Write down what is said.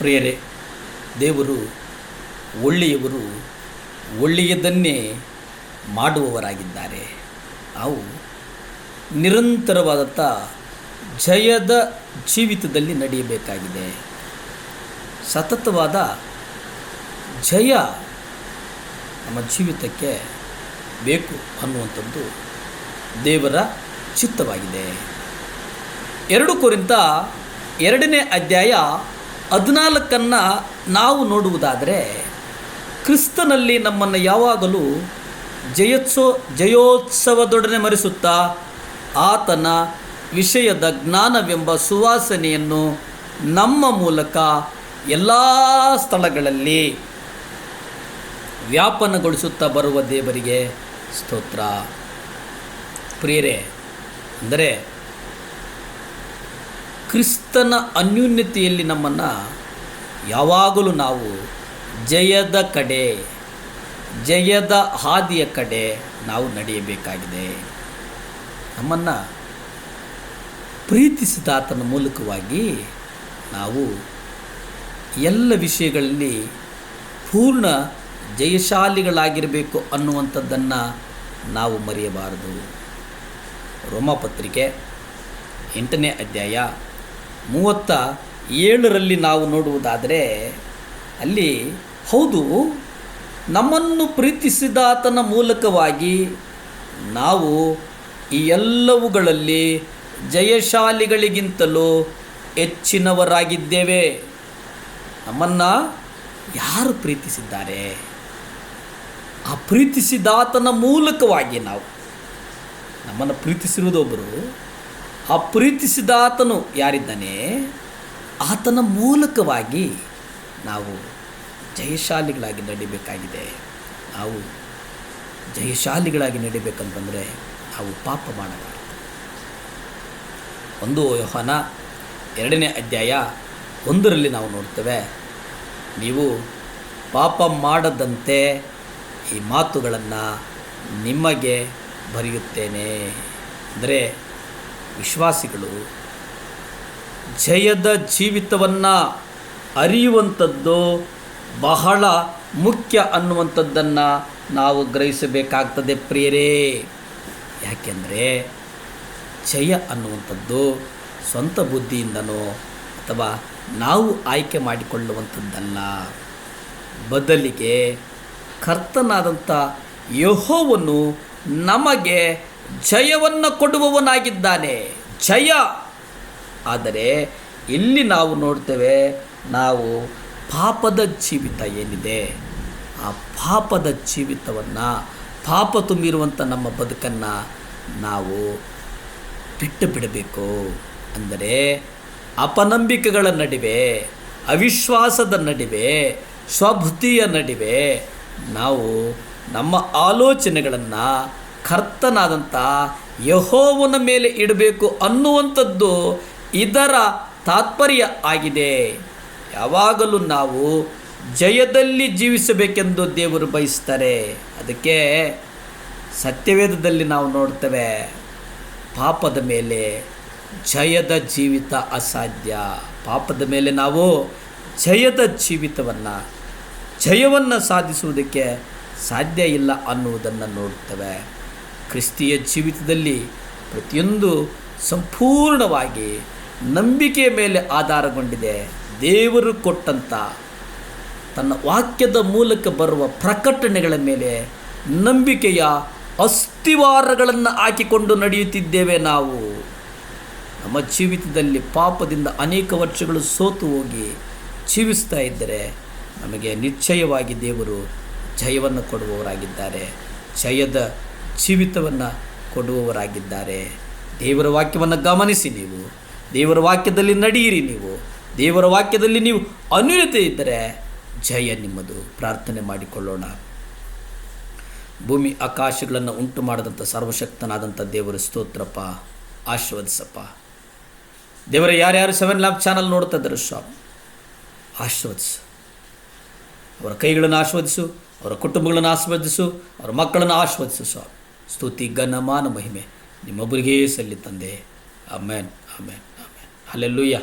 ಪ್ರಿಯರೇ, ದೇವರು ಒಳ್ಳೆಯವರು, ಒಳ್ಳೆಯದನ್ನೇ ಮಾಡುವವರಾಗಿದ್ದಾರೆ. ನಾವು ನಿರಂತರವಾದಂಥ ಜಯದ ಜೀವಿತದಲ್ಲಿ ನಡೆಯಬೇಕಾಗಿದೆ. ಸತತವಾದ ಜಯ ನಮ್ಮ ಜೀವಿತಕ್ಕೆ ಬೇಕು ಅನ್ನುವಂಥದ್ದು ದೇವರ ಚಿತ್ತವಾಗಿದೆ. 2 ಕೊರಿಂಥ 2ನೇ ಅಧ್ಯಾಯ 14 ನಾವು ನೋಡುವುದಾದರೆ, ಕ್ರಿಸ್ತನಲ್ಲಿ ನಮ್ಮನ್ನು ಯಾವಾಗಲೂ ಜಯೋತ್ಸವದೊಡನೆ ಮರೆಸುತ್ತಾ ಆತನ ವಿಷಯದ ಜ್ಞಾನವೆಂಬ ಸುವಾಸನೆಯನ್ನು ನಮ್ಮ ಮೂಲಕ ಎಲ್ಲ ಸ್ಥಳಗಳಲ್ಲಿ ವ್ಯಾಪನಗೊಳಿಸುತ್ತಾ ಬರುವ ದೇವರಿಗೆ ಸ್ತೋತ್ರ. ಪ್ರಿಯರೇ, ಅಂದರೆ ಕ್ರಿಸ್ತನ ಅನ್ಯೋನ್ಯತೆಯಲ್ಲಿ ನಮ್ಮನ್ನು ಯಾವಾಗಲೂ ನಾವು ಜಯದ ಕಡೆ, ಜಯದ ಹಾದಿಯ ಕಡೆ ನಾವು ನಡೆಯಬೇಕಾಗಿದೆ. ನಮ್ಮನ್ನು ಪ್ರೀತಿಸಿದ ಆತನ ಮೂಲಕವಾಗಿ ನಾವು ಎಲ್ಲ ವಿಷಯಗಳಲ್ಲಿ ಪೂರ್ಣ ಜಯಶಾಲಿಗಳಾಗಿರಬೇಕು ಅನ್ನುವಂಥದ್ದನ್ನು ನಾವು ಮರೆಯಬಾರದು. ರೋಮಪತ್ರಿಕೆ 8ನೇ ಅಧ್ಯಾಯ 37 ನಾವು ನೋಡುವುದಾದರೆ, ಅಲ್ಲಿ ಹೌದು, ನಮ್ಮನ್ನು ಪ್ರೀತಿಸಿದ ಆತನ ಮೂಲಕವಾಗಿ ನಾವು ಈ ಎಲ್ಲವುಗಳಲ್ಲಿ ಜಯಶಾಲಿಗಳಿಗಿಂತಲೂ ಹೆಚ್ಚಿನವರಾಗಿದ್ದೇವೆ. ನಮ್ಮನ್ನು ಯಾರು ಪ್ರೀತಿಸಿದ್ದಾರೆ? ಆ ಪ್ರೀತಿಸಿದಾತನ ಮೂಲಕವಾಗಿ ನಾವು, ನಮ್ಮನ್ನು ಪ್ರೀತಿಸಿರುವುದೊಬ್ಬರು, ಆ ಪ್ರೀತಿಸಿದಾತನು ಯಾರಿದ್ದಾನೆ, ಆತನ ಮೂಲಕವಾಗಿ ನಾವು ಜಯಶಾಲಿಗಳಾಗಿ ನಡಿಬೇಕಾಗಿದೆ. ನಾವು ಜಯಶಾಲಿಗಳಾಗಿ ನಡಿಬೇಕಂತಂದರೆ ನಾವು ಪಾಪ ಮಾಡಬಾರದು. 1 ಯೋಹಾನ 2ನೇ ಅಧ್ಯಾಯ 1 ನಾವು ನೋಡ್ತೇವೆ, ನೀವು ಪಾಪ ಮಾಡದಂತೆ ಈ ಮಾತುಗಳನ್ನು ನಿಮಗೆ ಬರೆಯುತ್ತೇನೆ. ಅಂದರೆ ವಿಶ್ವಾಸಿಗಳು ಜಯದ ಜೀವಿತವನ್ನು ಅರಿಯುವಂಥದ್ದು ಬಹಳ ಮುಖ್ಯ ಅನ್ನುವಂಥದ್ದನ್ನು ನಾವು ಗ್ರಹಿಸಬೇಕಾಗ್ತದೆ ಪ್ರಿಯರೇ. ಯಾಕೆಂದರೆ ಜಯ ಅನ್ನುವಂಥದ್ದು ಸ್ವಂತ ಬುದ್ಧಿಯಿಂದನೋ ಅಥವಾ ನಾವು ಆಯ್ಕೆ ಮಾಡಿಕೊಳ್ಳುವಂಥದ್ದಲ್ಲ. ಬದಲಿಗೆ ಕರ್ತನಾದಂಥ ಯೆಹೋವನು ನಮಗೆ ಜಯವನ್ನು ಕೊಡುವವನಾಗಿದ್ದಾನೆ. ಜಯ. ಆದರೆ ಇಲ್ಲಿ ನಾವು ನೋಡ್ತೇವೆ, ನಾವು ಪಾಪದ ಜೀವಿತ ಏನಿದೆ, ಆ ಪಾಪದ ಜೀವಿತವನ್ನು, ಪಾಪ ತುಂಬಿರುವಂಥ ನಮ್ಮ ಬದುಕನ್ನು ನಾವು ಬಿಟ್ಟು ಬಿಡಬೇಕು. ಅಂದರೆ ಅಪನಂಬಿಕೆಗಳ ನಡುವೆ, ಅವಿಶ್ವಾಸದ ನಡುವೆ, ಸ್ವಬುದ್ಧಿಯ ನಡುವೆ ನಾವು ನಮ್ಮ ಆಲೋಚನೆಗಳನ್ನು ಕರ್ತನಾದಂಥ ಯೆಹೋವನ ಮೇಲೆ ಇಡಬೇಕು ಅನ್ನುವಂಥದ್ದು ಇದರ ತಾತ್ಪರ್ಯ ಆಗಿದೆ. ಯಾವಾಗಲೂ ನಾವು ಜಯದಲ್ಲಿ ಜೀವಿಸಬೇಕೆಂದು ದೇವರು ಬಯಸ್ತಾರೆ. ಅದಕ್ಕೆ ಸತ್ಯವೇದದಲ್ಲಿ ನಾವು ನೋಡ್ತೇವೆ, ಪಾಪದ ಮೇಲೆ ಜಯದ ಜೀವಿತ ಅಸಾಧ್ಯ. ಪಾಪದ ಮೇಲೆ ನಾವು ಜಯದ ಜೀವಿತವನ್ನು, ಜಯವನ್ನು ಸಾಧಿಸುವುದಕ್ಕೆ ಸಾಧ್ಯ ಇಲ್ಲ ಅನ್ನುವುದನ್ನು ನೋಡ್ತೇವೆ. ಕ್ರಿಸ್ತಿಯ ಜೀವಿತದಲ್ಲಿ ಪ್ರತಿಯೊಂದು ಸಂಪೂರ್ಣವಾಗಿ ನಂಬಿಕೆಯ ಮೇಲೆ ಆಧಾರಗೊಂಡಿದೆ. ದೇವರು ಕೊಟ್ಟಂಥ ತನ್ನ ವಾಕ್ಯದ ಮೂಲಕ ಬರುವ ಪ್ರಕಟಣೆಗಳ ಮೇಲೆ ನಂಬಿಕೆಯ ಅಸ್ಥಿವಾರಗಳನ್ನು ಹಾಕಿಕೊಂಡು ನಡೆಯುತ್ತಿದ್ದೇವೆ. ನಾವು ನಮ್ಮ ಜೀವಿತದಲ್ಲಿ ಪಾಪದಿಂದ ಅನೇಕ ವರ್ಷಗಳು ಸೋತು ಹೋಗಿ ಜೀವಿಸ್ತಾ ಇದ್ದರೆ ನಮಗೆ ನಿಶ್ಚಯವಾಗಿ ದೇವರು ಜಯವನ್ನು ಕೊಡುವವರಾಗಿದ್ದಾರೆ, ಜಯದ ಜೀವಿತವನ್ನು ಕೊಡುವವರಾಗಿದ್ದಾರೆ. ದೇವರ ವಾಕ್ಯವನ್ನು ಗಮನಿಸಿ, ನೀವು ದೇವರ ವಾಕ್ಯದಲ್ಲಿ ನಡೆಯಿರಿ. ನೀವು ದೇವರ ವಾಕ್ಯದಲ್ಲಿ ನೀವು ಅನ್ಯೋನ್ಯತೆ ಇದ್ದರೆ ಜಯ ನಿಮ್ಮದು. ಪ್ರಾರ್ಥನೆ ಮಾಡಿಕೊಳ್ಳೋಣ. ಭೂಮಿ ಆಕಾಶಗಳನ್ನು ಉಂಟು ಮಾಡಿದಂಥ ಸರ್ವಶಕ್ತನಾದಂಥ ದೇವರ ಸ್ತೋತ್ರಪ್ಪ, ಆಶೀರ್ವದಿಸಪ್ಪ. ದೇವರ ಯಾರ್ಯಾರು 7 ಲ್ಯಾಂಪ್ ಚಾನಲ್ ನೋಡ್ತಾ ಇದ್ದಾರೆ ಸ್ವಾಮಿ, ಆಶೀರ್ವದಿಸು. ಅವರ ಕೈಗಳನ್ನು ಆಶೀರ್ವದಿಸು, ಅವರ ಕುಟುಂಬಗಳನ್ನು ಆಶೀರ್ವದಿಸು, ಅವರ ಮಕ್ಕಳನ್ನು ಆಶೀರ್ವದಿಸು ಸ್ವಾಮಿ. ಸ್ತುತಿ ಘನಮಾನ ಮಹಿಮೆ ನಿಮ್ಮೊಬ್ಬರಿಗೇ ಸಲ್ಲಿ ತಂದೆ. ಆಮೇನ್, ಆಮೇನ್, ಆಮೇನ್. ಹಲ್ಲೆಲೂಯಾ.